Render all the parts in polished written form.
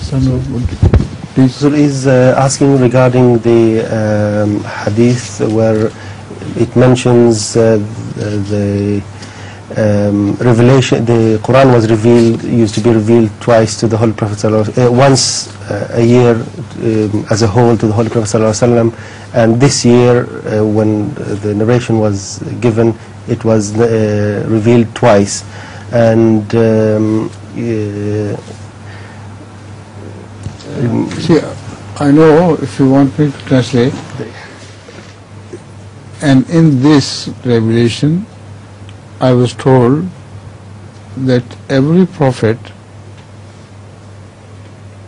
So he's asking regarding the hadith where it mentions the revelation. The Quran was used to be revealed twice to the Holy Prophet once a year as a whole to the Holy Prophet ﷺ, and this year when the narration was given, it was revealed twice. And see, I know if you want me to translate, and in this revelation I was told that every prophet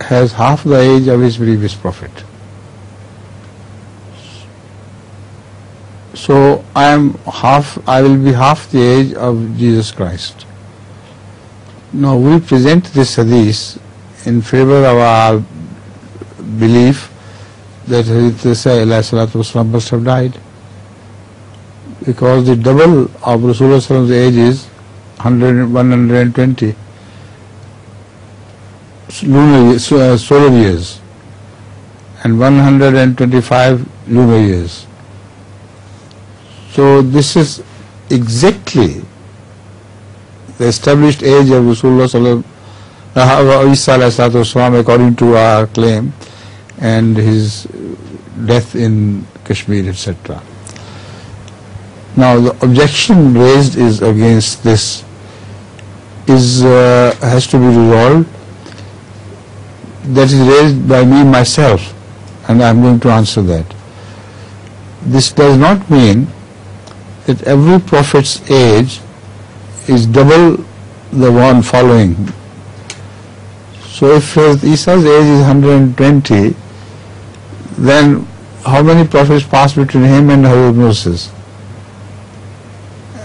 has half the age of his previous prophet. So I will be half the age of Jesus Christ. Now we present this hadith in favor of our belief that Hazrat Isa must have died, because the double of Rasulullah's age is 120 solar years and 125 lunar years. So this is exactly the established age of Rasulullah according to our claim, and his death in Kashmir, etc. Now the objection raised is against this has to be resolved. That is raised by me myself, and I am going to answer that. This does not mean that every prophet's age is double the one following. So if Isa's age is 120, then how many prophets passed between him and Hazrat Moses?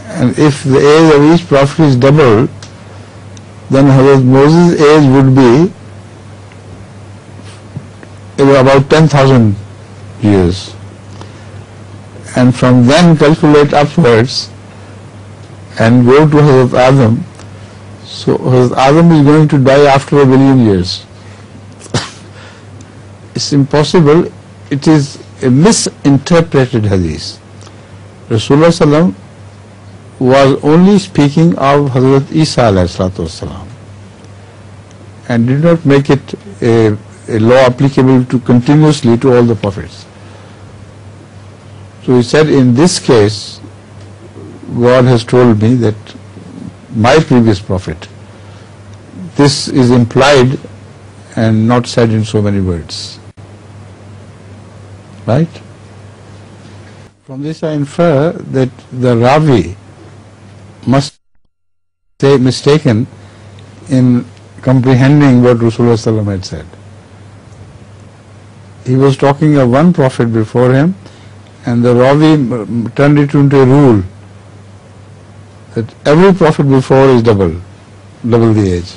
And if the age of each prophet is double, then Hazrat Moses' age would be about 10,000 years. And from then calculate upwards and go to Hazrat Adam. So Hazrat Adam is going to die after 1 billion years. It's impossible. It is a misinterpreted hadith. Rasulullah sallam was only speaking of Hazrat Isa alayhi salatu wasalam and did not make it a law applicable to continuously to all the prophets. So he said, in this case, God has told me that my previous prophet. This is implied and not said in so many words. Right? From this I infer that the Ravi must be mistaken in comprehending what Rasulullah ﷺ had said. He was talking of one prophet before him, and the Ravi turned it into a rule that every prophet before is double the age.